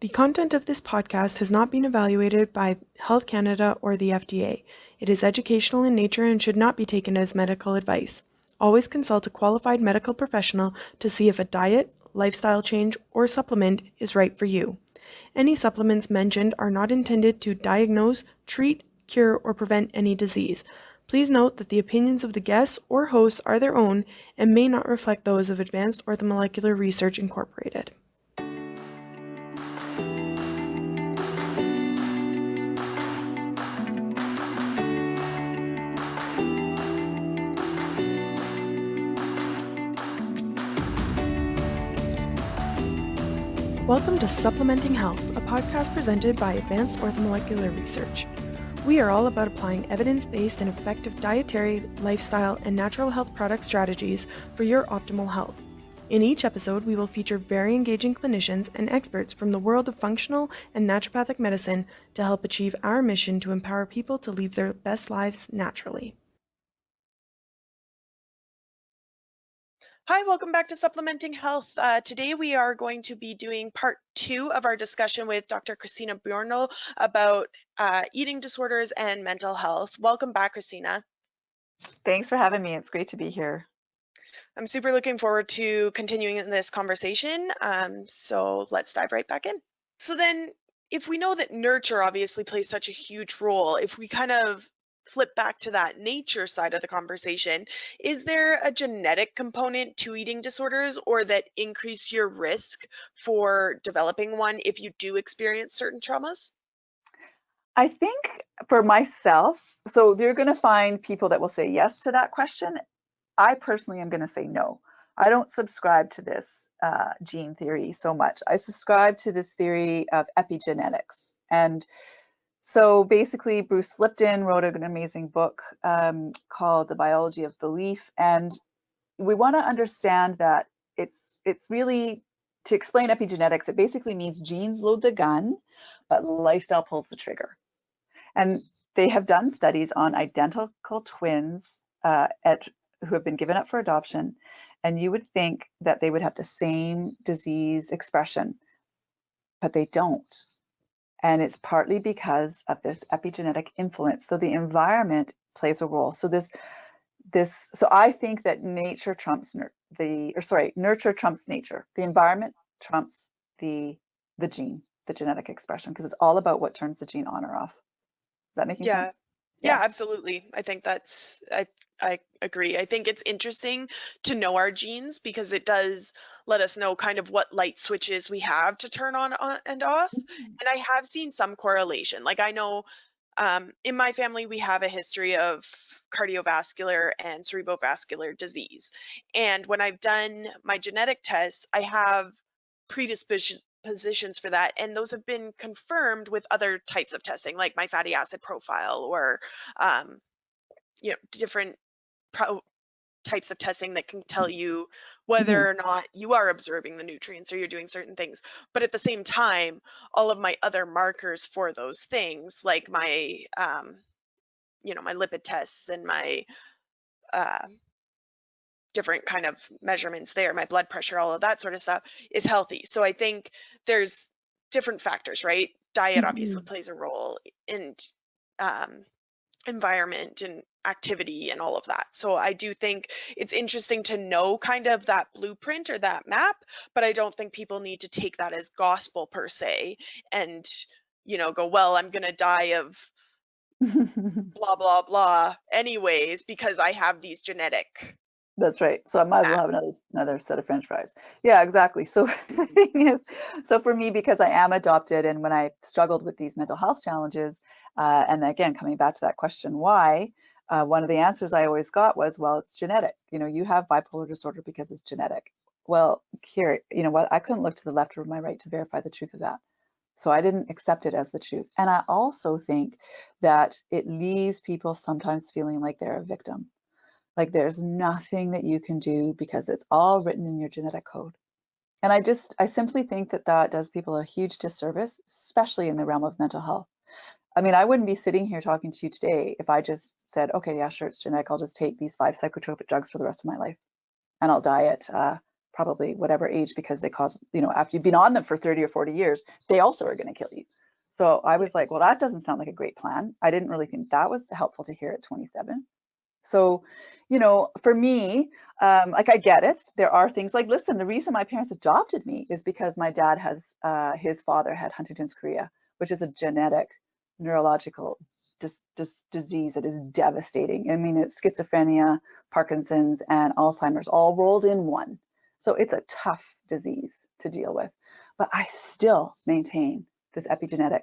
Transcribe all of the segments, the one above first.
The content of this podcast has not been evaluated by Health Canada or the FDA. It is educational in nature and should not be taken as medical advice. Always consult a qualified medical professional to see if a diet, lifestyle change, or supplement is right for you. Any supplements mentioned are not intended to diagnose, treat, cure, or prevent any disease. Please note that the opinions of the guests or hosts are their own and may not reflect those of Advanced Orthomolecular Research Incorporated. Welcome to Supplementing Health, a podcast presented by Advanced Orthomolecular Research. We are all about applying evidence-based and effective dietary, lifestyle, and natural health product strategies for your optimal health. In each episode, we will feature very engaging clinicians and experts from the world of functional and naturopathic medicine to help achieve our mission to empower people to live their best lives naturally. Hi, welcome back to Supplementing Health. Today we are going to be doing part 2 of our discussion with Dr. Christina Bjornel about eating disorders and mental health. Welcome back, Christina. Thanks for having me. It's great to be here. I'm super looking forward to continuing in this conversation. So let's dive right back in. So then, if we know that nurture obviously plays such a huge role, if we kind of flip back to that nature side of the conversation, is there a genetic component to eating disorders or that increase your risk for developing one if you do experience certain traumas? I think for myself, so you're going to find people that will say yes to that question. I personally am going to say no. I don't subscribe to this gene theory so much. I subscribe to this theory of epigenetics. And so basically, Bruce Lipton wrote an amazing book called The Biology of Belief. And we want to understand that it's really, to explain epigenetics, it basically means genes load the gun, but lifestyle pulls the trigger. And they have done studies on identical twins who have been given up for adoption, and you would think that they would have the same disease expression, but they don't. And it's partly because of this epigenetic influence. So the environment plays a role. So so I think that nurture trumps nature. The environment trumps the gene, the genetic expression, because it's all about what turns the gene on or off. Is that making Yeah. sense? Yeah, absolutely. I think I agree. I think it's interesting to know our genes because it does let us know kind of what light switches we have to turn on and off. And I have seen some correlation. Like I know in my family, we have a history of cardiovascular and cerebrovascular disease. And when I've done my genetic tests, I have predispositions for that. And those have been confirmed with other types of testing, like my fatty acid profile or, um, different types of testing that can tell you Mhm. whether or not you are absorbing the nutrients or you're doing certain things. But at the same time, all of my other markers for those things, like my my lipid tests and my uh, different kind of measurements there, my blood pressure, all of that sort of stuff is healthy. So I think there's different factors, right? Diet obviously Mhm. plays a role, and um, environment and activity and all of that. So I do think it's interesting to know kind of that blueprint or that map, but I don't think people need to take that as gospel per se and, go, well, I'm going to die of blah, blah, blah anyways because I have these genetic That's right. So I might as well have another set of French fries. Yeah, exactly. So the thing is, so for me, because I am adopted, and when I struggled with these mental health challenges, and again coming back to that question, why? One of the answers I always got was, well, it's genetic. You have bipolar disorder because it's genetic. Well, here, you know what? I couldn't look to the left or my right to verify the truth of that. So I didn't accept it as the truth. And I also think that it leaves people sometimes feeling like they're a victim. Like there's nothing that you can do because it's all written in your genetic code. And I simply think that that does people a huge disservice, especially in the realm of mental health. I mean, I wouldn't be sitting here talking to you today if I just said, okay, yeah, sure, it's genetic. I'll just take these 5 psychotropic drugs for the rest of my life and I'll die at probably whatever age, because they cause, after you've been on them for 30 or 40 years, they also are going to kill you. So I was like, well, that doesn't sound like a great plan. I didn't really think that was helpful to hear at 27. So, for me, like, I get it. There are things like, listen, the reason my parents adopted me is because my dad his father had Huntington's chorea, which is a genetic neurological disease that is devastating. I mean, it's schizophrenia, Parkinson's, and Alzheimer's all rolled in one. So it's a tough disease to deal with. But I still maintain this epigenetic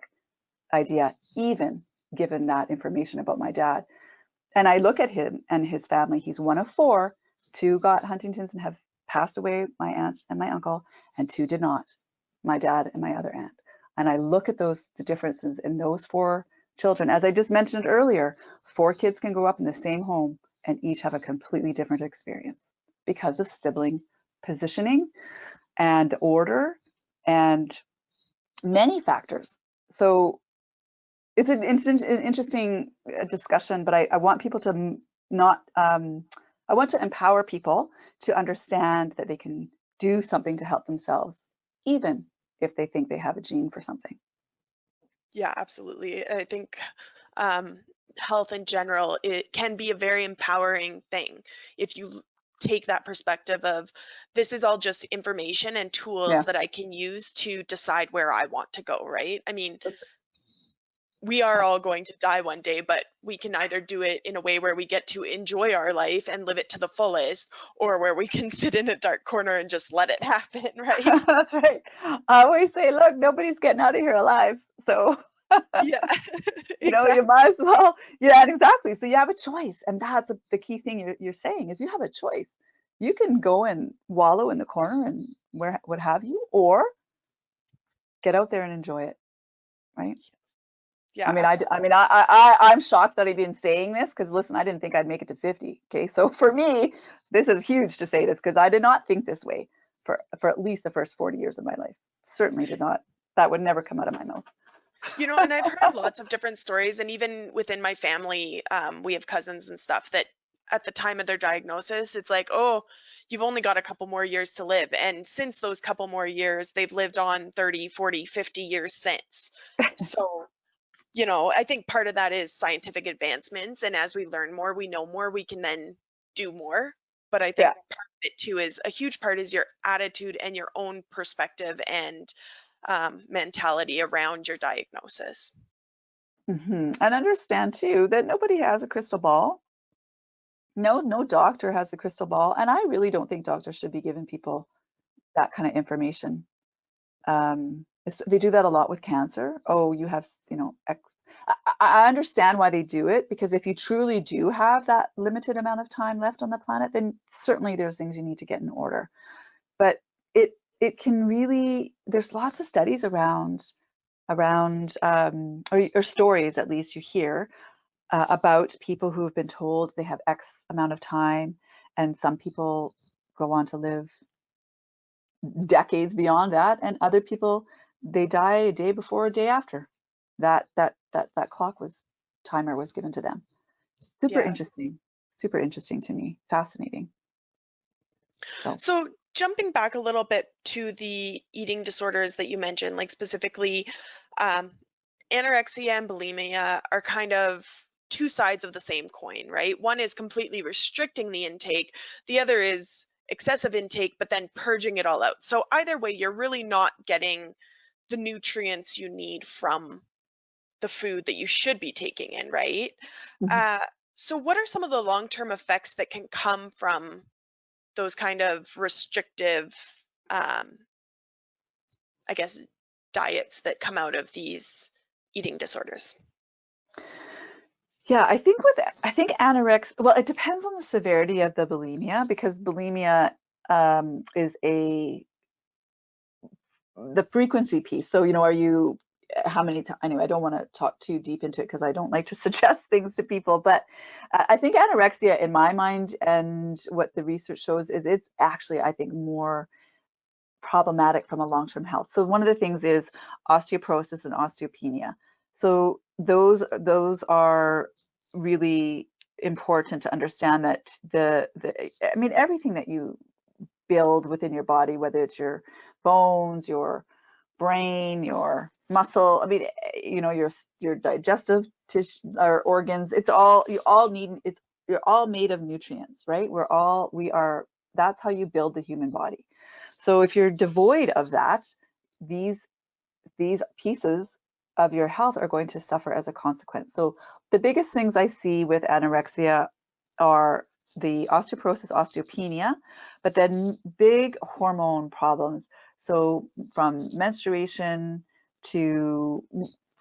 idea, even given that information about my dad. And I look at him and his family. He's one of four. Two got Huntington's and have passed away, my aunt and my uncle, and two did not, my dad and my other aunt. And I look at the differences in those four children. As I just mentioned earlier, four kids can grow up in the same home and each have a completely different experience because of sibling positioning and order and many factors. So it's an interesting discussion, but I want people to not, I want to empower people to understand that they can do something to help themselves, even if they think they have a gene for something. Yeah, absolutely. I think um, health in general, it can be a very empowering thing if you take that perspective of this is all just information and tools Yeah. that I can use to decide where I want to go, right? I mean, we are all going to die one day, but we can either do it in a way where we get to enjoy our life and live it to the fullest, or where we can sit in a dark corner and just let it happen, right? That's right. I always say, look, nobody's getting out of here alive. So, Yeah, you exactly. might as well. Yeah, exactly. So you have a choice. And that's the key thing you're saying is you have a choice. You can go and wallow in the corner and what have you, or get out there and enjoy it, right? I Yeah, mean, absolutely. I'm shocked that I've been saying this because listen, I didn't think I'd make it to 50. Okay, so for me, this is huge to say this because I did not think this way for at least the first 40 years of my life. Certainly did not. That would never come out of my mouth. And I've heard lots of different stories, and even within my family, we have cousins and stuff that at the time of their diagnosis, it's like, oh, you've only got a couple more years to live. And since those couple more years, they've lived on 30, 40, 50 years since. So, I think part of that is scientific advancements. And as we learn more, we know more, we can then do more. But I think Yeah. part of it too is a huge part is your attitude and your own perspective and mentality around your diagnosis. And understand too that nobody has a crystal ball. No doctor has a crystal ball, and I really don't think doctors should be giving people that kind of information. They do that a lot with cancer. Oh, you have, X. I understand why they do it because if you truly do have that limited amount of time left on the planet, then certainly there's things you need to get in order. But it can really, there's lots of studies around or stories at least you hear about people who have been told they have X amount of time, and some people go on to live decades beyond that, and other people they die a day before, a day after that clock was timer was given to them. Super Yeah. interesting, super interesting to me, fascinating. So So jumping back a little bit to the eating disorders that you mentioned, like specifically um, anorexia and bulimia are kind of two sides of the same coin, right? One is completely restricting the intake, the other is excessive intake, but then purging it all out. So either way, you're really not getting the nutrients you need from the food that you should be taking in, right? mhm. Uh, so what are some of the long-term effects that can come from those kind of restrictive, um, I guess, diets that come out of these eating disorders? Yeah, I think anorexia, well, it depends on the severity of the bulimia because bulimia is the frequency piece. So, are you, how many times, anyway, I don't want to talk too deep into it because I don't like to suggest things to people, but I think anorexia in my mind and what the research shows is it's actually, I think, more problematic from a long-term health. So one of the things is osteoporosis and osteopenia. So those are really important to understand that I mean, everything that you build within your body, whether it's your bones, your brain, your muscle. I mean, you know, your digestive tissue or organs. It's all you all need. It's you're all made of nutrients, right? We are. That's how you build the human body. So if you're devoid of that, these these pieces of your health are going to suffer as a consequence. So the biggest things I see with anorexia are the osteoporosis, osteopenia, but then big hormone problems. So from menstruation to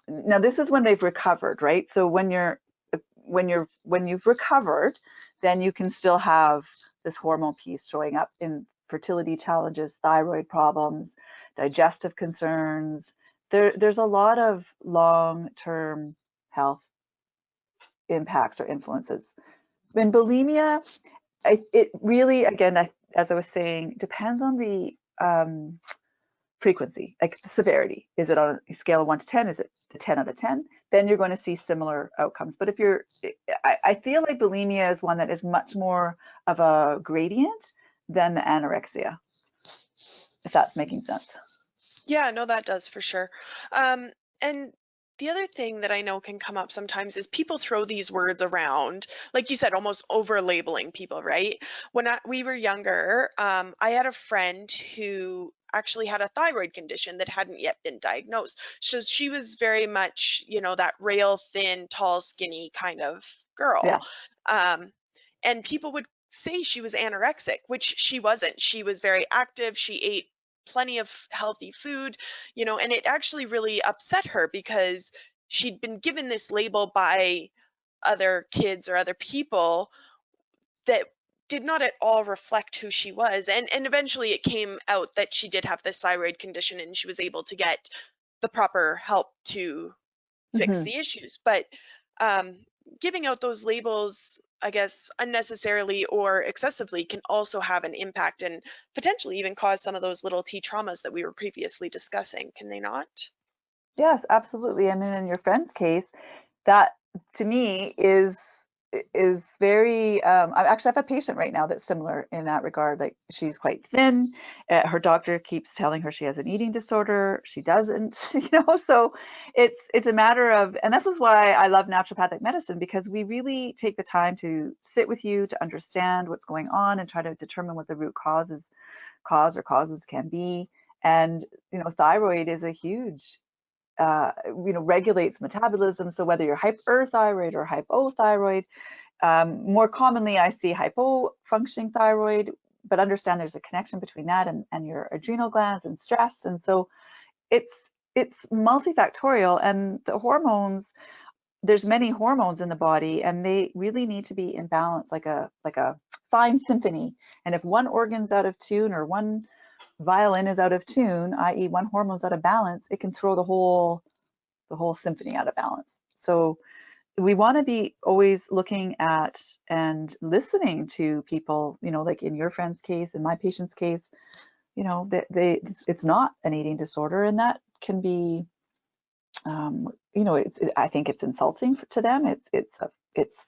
now this is when they've recovered, right? So when you've recovered, then you can still have this hormone piece showing up in fertility challenges, thyroid problems, digestive concerns. There's a lot of long-term health impacts or influences. In bulimia, it really, again, as I was saying, depends on the frequency, like the severity. Is it on a scale of 1 to 10? Is it the 10 out of 10? Then you're going to see similar outcomes. But if you're, I feel like bulimia is one that is much more of a gradient than the anorexia, if that's making sense. Yeah, no, that does for sure. And the other thing that I know can come up sometimes is people throw these words around, like you said, almost over labeling people, right? We were younger, I had a friend who actually had a thyroid condition that hadn't yet been diagnosed. So she was very much, that rail thin, tall, skinny kind of girl. Yeah. Um, and people would say she was anorexic, which she wasn't. She was very active. She ate plenty of healthy food, and it actually really upset her because she'd been given this label by other kids or other people that did not at all reflect who she was. And eventually it came out that she did have this thyroid condition and she was able to get the proper help to fix Hmm. the issues. But um, giving out those labels, I guess, unnecessarily or excessively can also have an impact and potentially even cause some of those little T traumas that we were previously discussing, can they not? Yes, absolutely. I mean, in your friend's case, that to me is very I actually have a patient right now that's similar in that regard. Like she's quite thin, her doctor keeps telling her she has an eating disorder, she doesn't. So it's a matter of, and this is why I love naturopathic medicine, because we really take the time to sit with you to understand what's going on and try to determine what the root causes can be. And thyroid is a huge regulates metabolism. So whether you're hyperthyroid or hypothyroid, more commonly I see hypofunctioning thyroid, but understand there's a connection between that and your adrenal glands and stress. And so it's multifactorial, and the hormones, there's many hormones in the body and they really need to be in balance, like a fine symphony. And if one organ's out of tune or one violin is out of tune, i.e. one hormone's out of balance, it can throw the whole symphony out of balance. So we want to be always looking at and listening to people, like in your friend's case, in my patient's case, it's not an eating disorder, and that can be, I think it's insulting to them. It's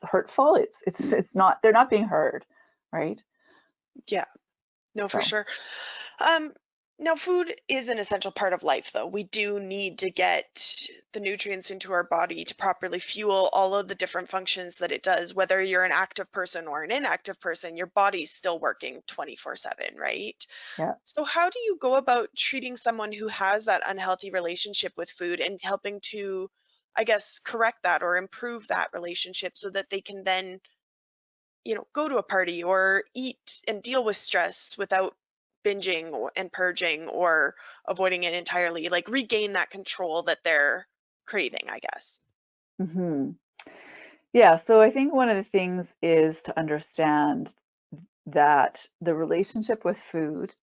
hurtful. It's not. They're not being heard, right? Yeah, no, for So. sure. Um, Now, food is an essential part of life, though. We do need to get the nutrients into our body to properly fuel all of the different functions that it does. Whether you're an active person or an inactive person, your body's still working 24/7, right? Yeah. So, how do you go about treating someone who has that unhealthy relationship with food and helping to, I guess, correct that or improve that relationship so that they can then go to a party or eat and deal with stress without binging and purging or avoiding it entirely, like regain that control that they're craving, I guess. Hmm. Yeah. So I think one of the things is to understand that the relationship with food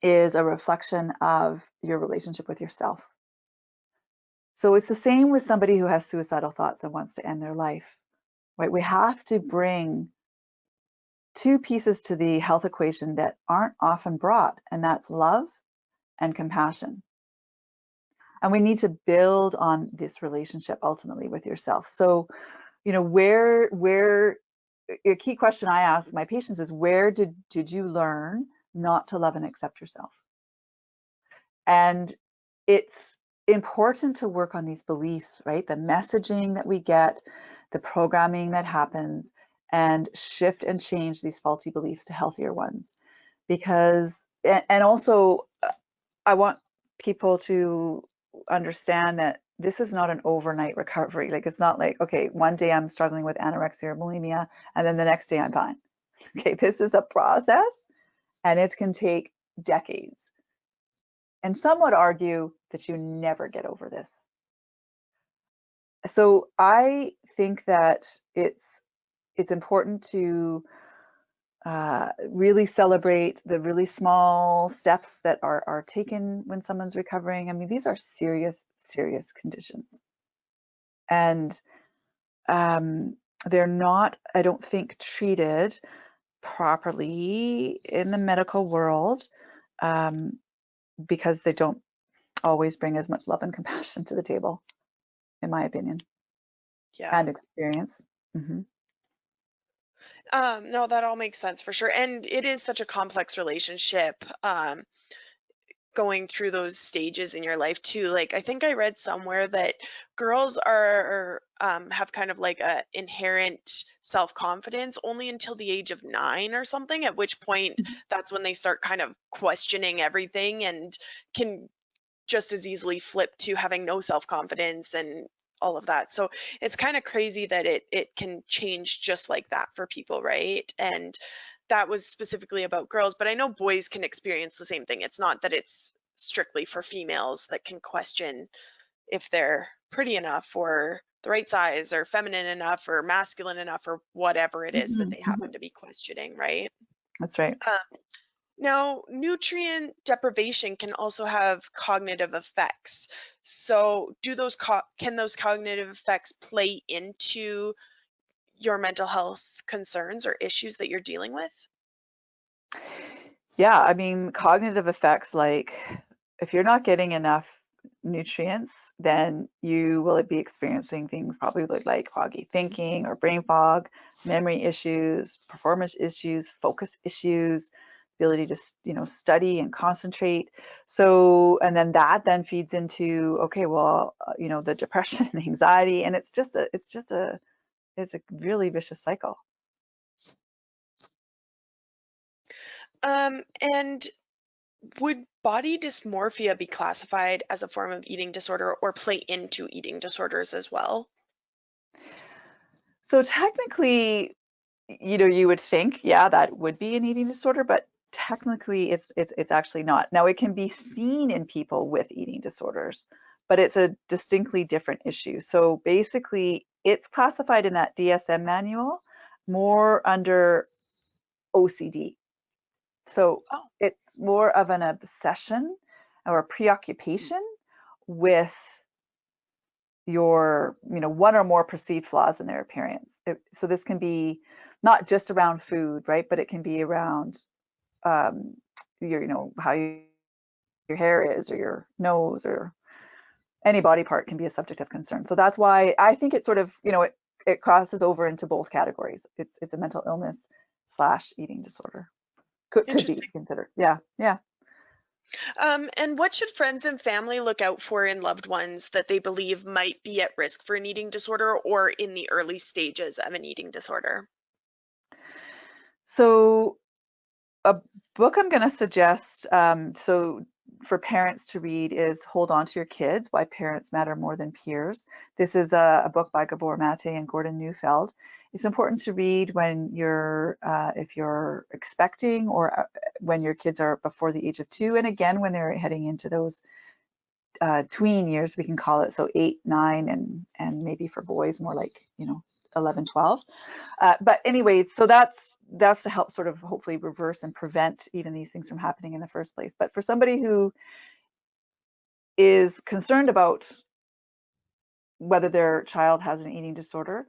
is a reflection of your relationship with yourself. So it's the same with somebody who has suicidal thoughts and wants to end their life, right? We have to bring two pieces to the health equation that aren't often brought, and that's love and compassion. And we need to build on this relationship ultimately with yourself. So, where a key question I ask my patients is, where did you learn not to love and accept yourself. And it's important to work on these beliefs, right? The messaging that we get, the programming that happens, and shift and change these faulty beliefs to healthier ones. Because, and also, I want people to understand that this is not an overnight recovery. Like, it's not like, okay, one day I'm struggling with anorexia or bulimia, and then the next day I'm fine. Okay, this is a process, and it can take decades. And some would argue that you never get over this. So I think that it's important to really celebrate the really small steps that are taken when someone's recovering. I mean, these are serious, serious conditions. And they're not, I don't think, treated properly in the medical world because they don't always bring as much love and compassion to the table, in my opinion, Yeah. and experience. Mm-hmm. No, that all makes sense for sure. And it is such a complex relationship, going through those stages in your life too. Like I think I read somewhere that girls are have kind of like a inherent self-confidence only until the age of 9 or something, at which point that's when they start kind of questioning everything and can just as easily flip to having no self-confidence and all of that. So it's kind of crazy that it can change just like that for people, right? And that was specifically about girls, but I know boys can experience the same thing. It's not that it's strictly for females that can question if they're pretty enough or the right size or feminine enough or masculine enough or whatever it is that they Mm-hmm. happen to be questioning, right? That's right. Now, nutrient deprivation can also have cognitive effects. So, can those cognitive effects play into your mental health concerns or issues that you're dealing with? Yeah, I mean, cognitive effects, like if you're not getting enough nutrients, then you will be experiencing things probably like foggy thinking or brain fog, memory issues, performance issues, focus issues, ability to, study and concentrate. So, and then that then feeds into, okay, well, the depression and anxiety, and it's a really vicious cycle. And would body dysmorphia be classified as a form of eating disorder or play into eating disorders as well? So technically, you would think, yeah, that would be an eating disorder, but technically it's actually not. Now it can be seen in people with eating disorders, but it's a distinctly different issue. So basically it's classified in that DSM manual more under OCD. So Oh, it's more of an obsession or a preoccupation with your, one or more perceived flaws in their appearance. So this can be not just around food, right? But it can be around um, how your hair is, or your nose, or any body part can be a subject of concern. So that's why I think it sort of, it crosses over into both categories. It's a mental illness slash eating disorder. Could be interesting. considered. Yeah, yeah. And what should friends and family look out for in loved ones that they believe might be at risk for an eating disorder or in the early stages of an eating disorder? So a book I'm going to suggest, so for parents to read, is Hold On to Your Kids: Why Parents Matter More Than Peers. This is a book by Gabor Mate and Gordon Neufeld. It's important to read when if you're expecting, or when your kids are before the age of 2, and again when they're heading into those tween years, we can call it, so 8, 9, and maybe for boys more like 11, 12. But anyway, so that's to help sort of hopefully reverse and prevent even these things from happening in the first place. But for somebody who is concerned about whether their child has an eating disorder,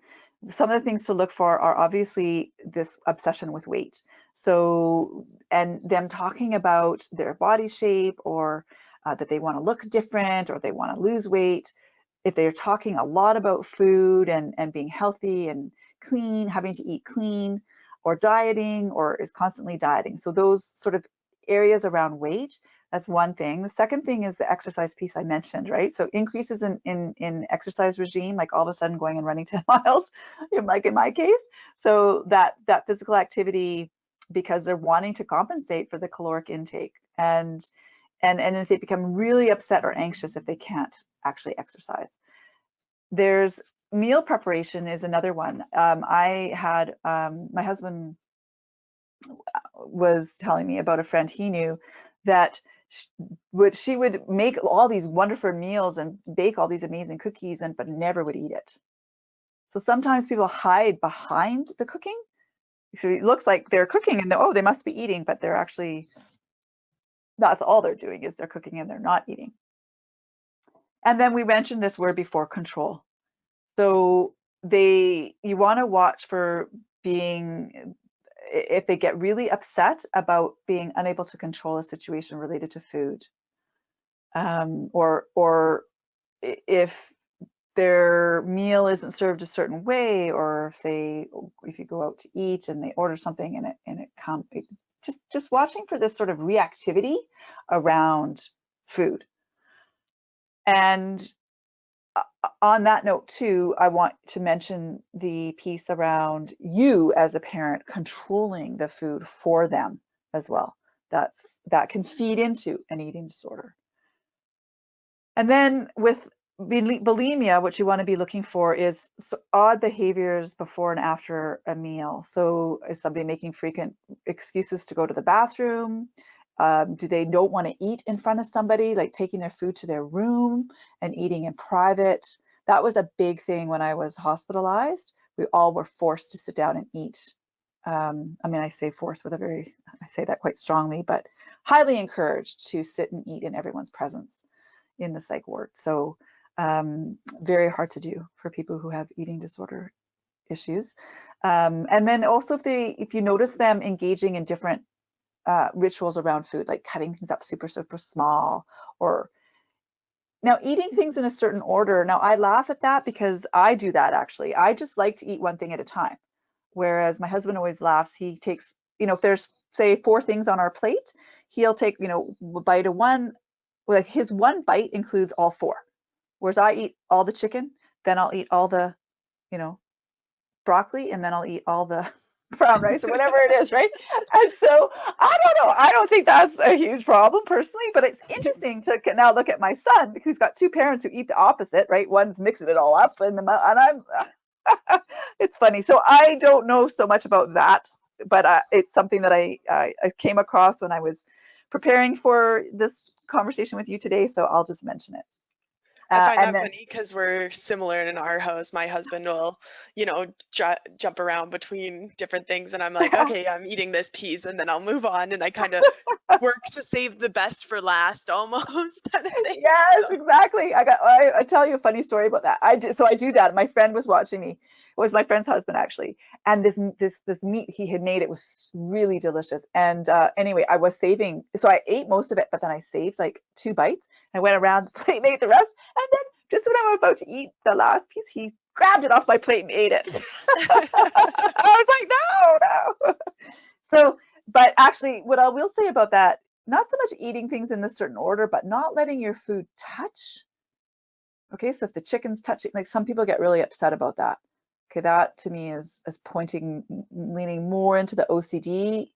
some of the things to look for are obviously this obsession with weight. So, and them talking about their body shape, or that they want to look different, or they want to lose weight. If they're talking a lot about food and being healthy and clean, having to eat clean, or dieting, or is constantly dieting. So those sort of areas around weight. That's one thing. The second thing is the exercise piece I mentioned, right? So increases in exercise regime, like all of a sudden going and running 10 miles, like in my case. So that physical activity, because they're wanting to compensate for the caloric intake, and if they become really upset or anxious if they can't actually exercise. There's meal preparation is another one. I had my husband was telling me about a friend he knew that she would make all these wonderful meals and bake all these amazing cookies, but never would eat it. So sometimes people hide behind the cooking. So it looks like they're cooking and oh, they must be eating, but they're actually, that's all they're doing is they're cooking and they're not eating. And then we mentioned this word before, control. So you want to watch for being, if they get really upset about being unable to control a situation related to food, or if their meal isn't served a certain way, or if you go out to eat and they order something and it comes, just watching for this sort of reactivity around food. And on that note too, I want to mention the piece around you as a parent controlling the food for them as well. That can feed into an eating disorder. And then with bulimia, what you want to be looking for is odd behaviors before and after a meal. So is somebody making frequent excuses to go to the bathroom? Do they don't want to eat in front of somebody, like taking their food to their room and eating in private? That was a big thing when I was hospitalized. We all were forced to sit down and eat. I mean, I say forced with I say that quite strongly, but highly encouraged to sit and eat in everyone's presence in the psych ward. So very hard to do for people who have eating disorder issues. And then also if you notice them engaging in different rituals around food, like cutting things up super, super small, or now eating things in a certain order. Now I laugh at that because I do that actually. I just like to eat one thing at a time. Whereas my husband always laughs. He takes, if there's say 4 things on our plate, he'll take, a bite of one, like his one bite includes all 4. Whereas I eat all the chicken, then I'll eat all the, broccoli, and then I'll eat all the brown rice or whatever it is, right? And so I don't know. I don't think that's a huge problem personally, but it's interesting to now look at my son who's got 2 parents who eat the opposite, right? One's mixing it all up, and I'm. It's funny. So I don't know so much about that, but it's something that I came across when I was preparing for this conversation with you today. So I'll just mention it. I find And that then funny because we're similar in our house. My husband will, jump around between different things, and I'm like, okay, I'm eating this piece, and then I'll move on, and I kind of work to save the best for last, almost kind of thing. yes, So. exactly. I tell you a funny story about that. I do that. My friend was watching me. It was my friend's husband actually, and this meat he had made, it was really delicious. And anyway, I was saving, so I ate most of it, but then I saved like 2 bites. I went around the plate and ate the rest, and then just when I was about to eat the last piece, he grabbed it off my plate and ate it. I was like, no, no. So, but actually, what I will say about that, not so much eating things in a certain order, but not letting your food touch. Okay, so if the chicken's touching, like some people get really upset about that. Okay, that to me is leaning more into the OCD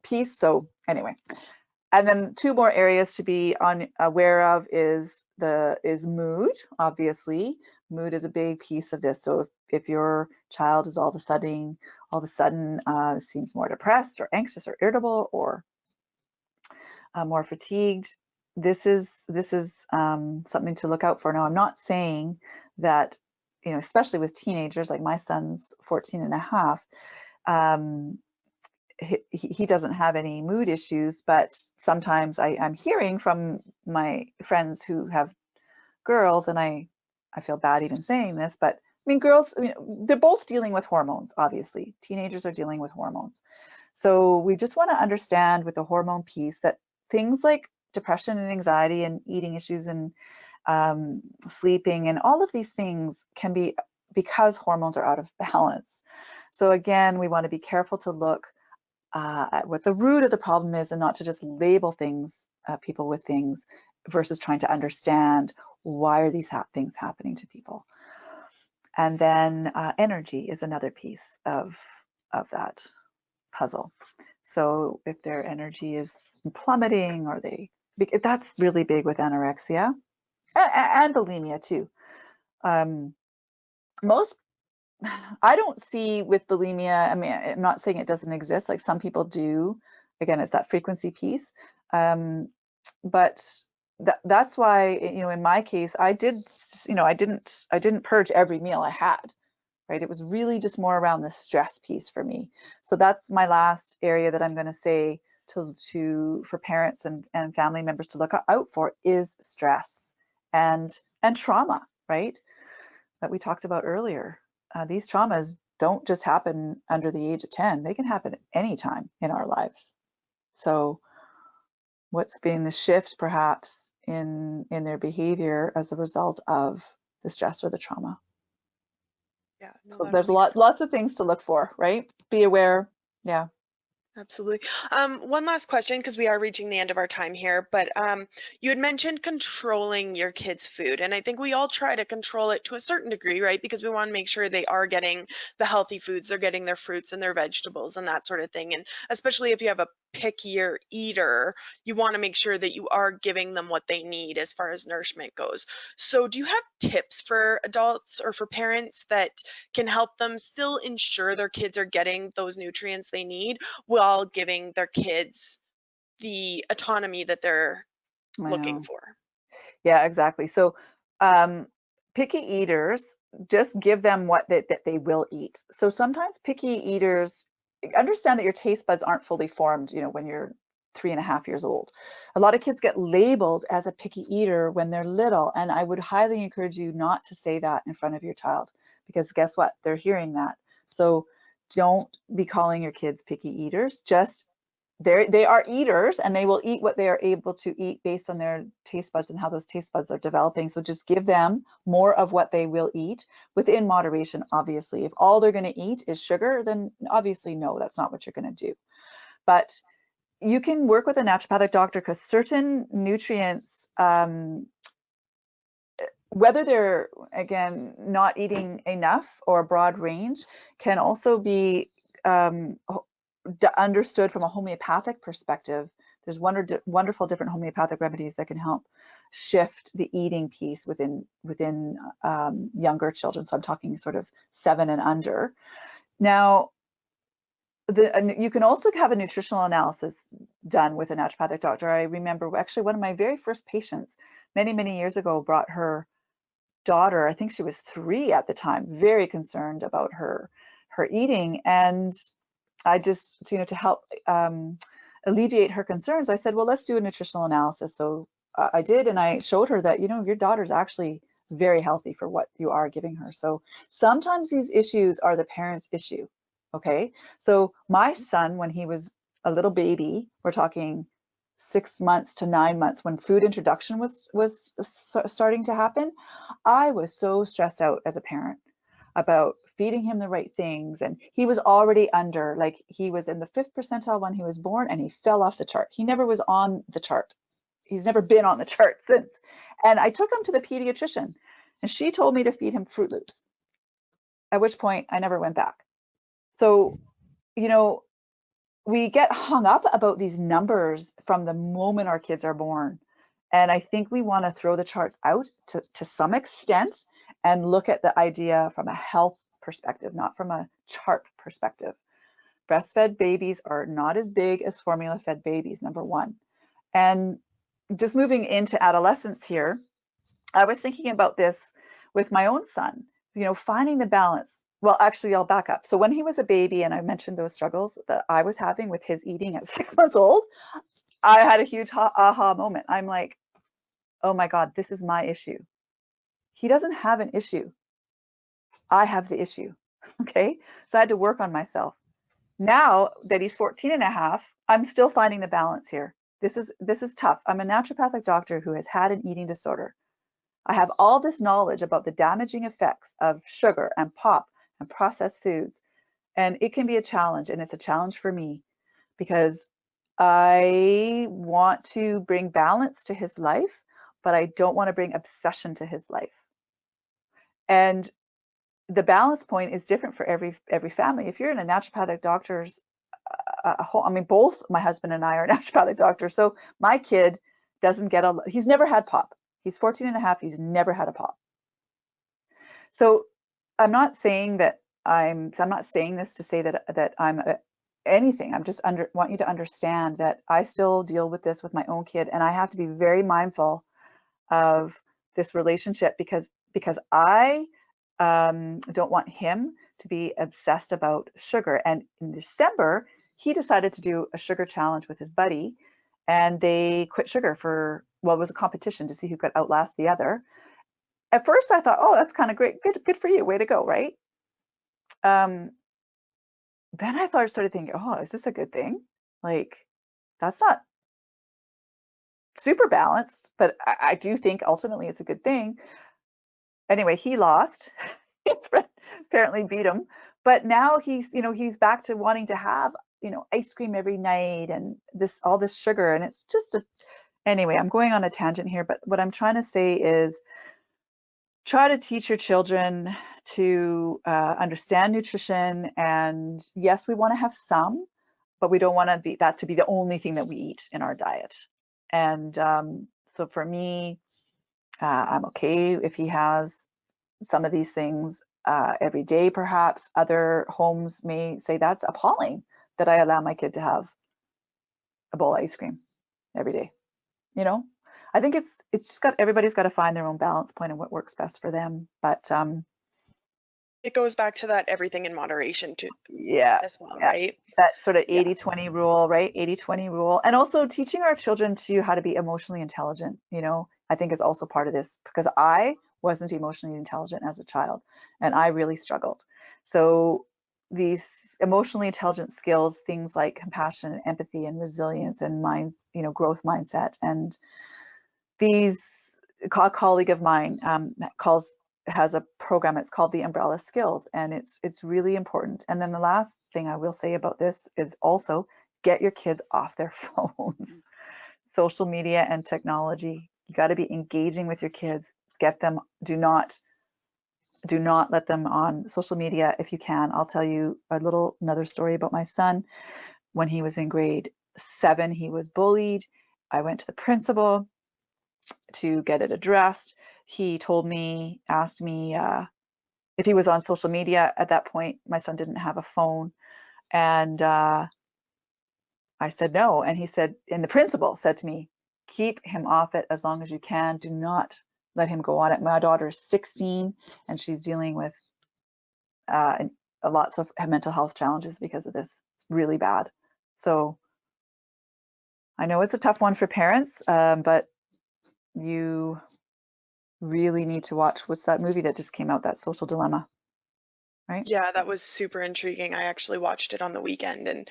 piece. So anyway, and then 2 more areas to be aware of is mood. Obviously, mood is a big piece of this. So if your child is all of a sudden seems more depressed or anxious or irritable or more fatigued, this is something to look out for. Now, I'm not saying that, especially with teenagers, like my son's 14 and a half, he doesn't have any mood issues, but sometimes I'm hearing from my friends who have girls, and I feel bad even saying this, but I mean, girls, they're both dealing with hormones, obviously. Teenagers are dealing with hormones. So we just want to understand with the hormone piece that things like depression and anxiety and eating issues and sleeping and all of these things can be because hormones are out of balance. So again, we want to be careful to look what the root of the problem is, and not to just label things, people with things, versus trying to understand why are these things happening to people. And then energy is another piece of that puzzle. So if their energy is plummeting, or that's really big with anorexia and bulimia too. Most I don't see with bulimia, I mean, I'm not saying it doesn't exist, like some people do. Again, it's that frequency piece. But that's why, in my case, I didn't purge every meal I had, right? It was really just more around the stress piece for me. So that's my last area that I'm going to say for parents and family members to look out for is stress and trauma, right? That we talked about earlier. These traumas don't just happen under the age of 10. They can happen at any time in our lives. So what's been the shift perhaps in their behavior as a result of the stress or the trauma? Yeah, no, So that all there's makes lots of things to look for, right? Be aware. Yeah. absolutely. One last question, because we are reaching the end of our time here, but you had mentioned controlling your kids' food, and I think we all try to control it to a certain degree, right? Because we want to make sure they are getting the healthy foods, they're getting their fruits and their vegetables and that sort of thing. And especially if you have a pickier eater, you want to make sure that you are giving them what they need as far as nourishment goes. So do you have tips for adults or for parents that can help them still ensure their kids are getting those nutrients they need, while giving their kids the autonomy that they're I looking know. for? Yeah, exactly. So um, picky eaters, just give them what that they will eat. So sometimes picky eaters understand that your taste buds aren't fully formed, when you're 3.5 years old. A lot of kids get labeled as a picky eater when they're little, and I would highly encourage you not to say that in front of your child, because guess what? They're hearing that. So don't be calling your kids picky eaters. Just they are eaters, and they will eat what they are able to eat based on their taste buds and how those taste buds are developing. So just give them more of what they will eat within moderation, obviously. If all they're going to eat is sugar, then obviously no, that's not what you're going to do. But you can work with a naturopathic doctor, because certain nutrients, whether they're, again, not eating enough or a broad range, can also be understood from a homeopathic perspective. There's wonderful different homeopathic remedies that can help shift the eating piece within younger children. So I'm talking sort of 7 and under. Now, you can also have a nutritional analysis done with a naturopathic doctor. I remember actually one of my very first patients many, many years ago brought her daughter, I think she was 3 at the time, very concerned about her eating. And I just, to help alleviate her concerns, I said, well, let's do a nutritional analysis. So I did, and I showed her that, your daughter's actually very healthy for what you are giving her. So sometimes these issues are the parent's issue. Okay. So my son, when he was a little baby, we're talking 6 months to 9 months, when food introduction was starting to happen, I was so stressed out as a parent about feeding him the right things. And he was already under, like, he was in the 5th percentile when he was born, and he fell off the chart. He never was on the chart. He's never been on the chart since. And I took him to the pediatrician, and she told me to feed him Fruit Loops, at which point I never went back. So, we get hung up about these numbers from the moment our kids are born. And I think we want to throw the charts out to some extent and look at the idea from a health perspective, not from a chart perspective. Breastfed babies are not as big as formula fed babies, number one. And just moving into adolescence here, I was thinking about this with my own son, finding the balance. Well, actually, I'll back up. So when he was a baby, and I mentioned those struggles that I was having with his eating at 6 months old, I had a huge aha moment. I'm like, oh my God, this is my issue. He doesn't have an issue. I have the issue. Okay. So I had to work on myself. Now that he's 14 and a half, I'm still finding the balance here. This is tough. I'm a naturopathic doctor who has had an eating disorder. I have all this knowledge about the damaging effects of sugar and pop and processed foods, and it can be a challenge, and it's a challenge for me. because I want to bring balance to his life, but I don't want to bring obsession to his life. And the balance point is different for every family. If you're in a naturopathic doctor's I mean, both my husband and I are naturopathic doctors. So my kid doesn't get he's never had pop. He's 14 and a half. He's never had a pop. So I'm not saying that I'm not saying this to say that I'm anything. I'm just want you to understand that I still deal with this with my own kid, and I have to be very mindful of this relationship because I don't want him to be obsessed about sugar. And in December, he decided to do a sugar challenge with his buddy, and they quit sugar for, well, it was a competition to see who could outlast the other. At first, I thought, oh, that's kind of great, good for you, way to go, right? Then I started thinking, oh, is this a good thing? Like, that's not super balanced, but I do think ultimately it's a good thing. Anyway, he lost. His friend apparently beat him, but now he's back to wanting to have ice cream every night and all this sugar, and it's just anyway, I'm going on a tangent here, but what I'm trying to say is try to teach your children to understand nutrition. And yes, we want to have some, but we don't want that to be the only thing that we eat in our diet. And so for me, I'm okay if he has some of these things every day, perhaps. Other homes may say that's appalling that I allow my kid to have a bowl of ice cream every day. I think it's just everybody's got to find their own balance point and what works best for them. But It goes back to that everything in moderation too, yeah, as well, right? that sort of Yeah. 80-20 rule, right? 80-20 rule. And also teaching our children to how to be emotionally intelligent, I think is also part of this, because I wasn't emotionally intelligent as a child and I really struggled. So these emotionally intelligent skills, things like compassion and empathy and resilience and growth mindset. And a colleague of mine has a program. It's called the Umbrella Skills, and it's really important. And then the last thing I will say about this is also get your kids off their phones. Social media and technology. You got to be engaging with your kids. Get them. Do not let them on social media if you can. I'll tell you another story about my son. When he was in grade 7, he was bullied. I went to the principal to get it addressed. He asked me if he was on social media. At that point, my son didn't have a phone. And I said no. And the principal said to me, keep him off it as long as you can. Do not let him go on it. My daughter is 16 and she's dealing with lots of mental health challenges because of this. It's really bad. So I know it's a tough one for parents, but you really need to watch, what's that movie that just came out, that Social Dilemma, right? Yeah, that was super intriguing. I actually watched it on the weekend and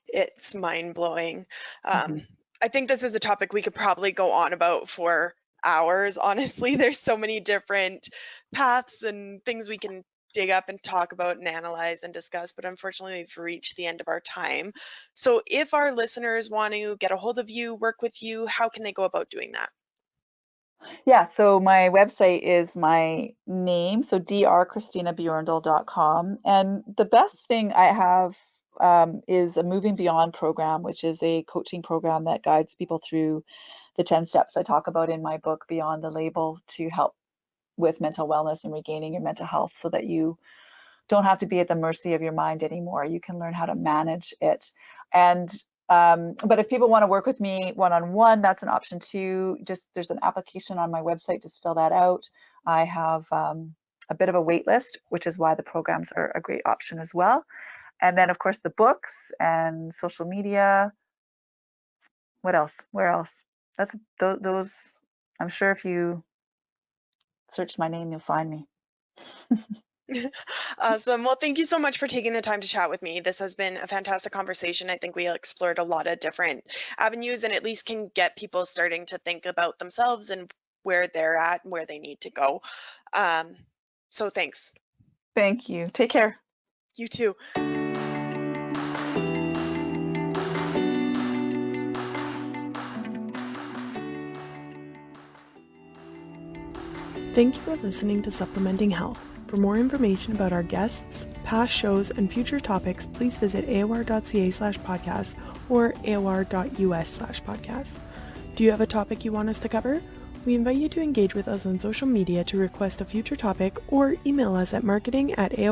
it's mind-blowing. Mm-hmm. I think this is a topic we could probably go on about for hours. Honestly, there's so many different paths and things we can dig up and talk about and analyze and discuss, but unfortunately, we've reached the end of our time. So if our listeners want to get a hold of you, work with you, how can they go about doing that? Yeah, so my website is my name, so drchristinabjorndal.com. And the best thing I have is a Moving Beyond program, which is a coaching program that guides people through the 10 steps I talk about in my book, Beyond the Label, to help with mental wellness and regaining your mental health so that you don't have to be at the mercy of your mind anymore. You can learn how to manage it. And but if people want to work with me one-on-one, that's an option too. There's an application on my website, just fill that out. I have a bit of a wait list, which is why the programs are a great option as well. And then of course the books and social media. What else? Where else? That's those. I'm sure if you search my name, you'll find me. Awesome. Well, thank you so much for taking the time to chat with me. This has been a fantastic conversation. I think we explored a lot of different avenues and at least can get people starting to think about themselves and where they're at and where they need to go. So thanks. Thank you. Take care. You too. Thank you for listening to Supplementing Health. For more information about our guests, past shows, and future topics, please visit aor.ca/podcast or aor.us/podcast. Do you have a topic you want us to cover? We invite you to engage with us on social media to request a future topic or email us at marketing@aor.ca.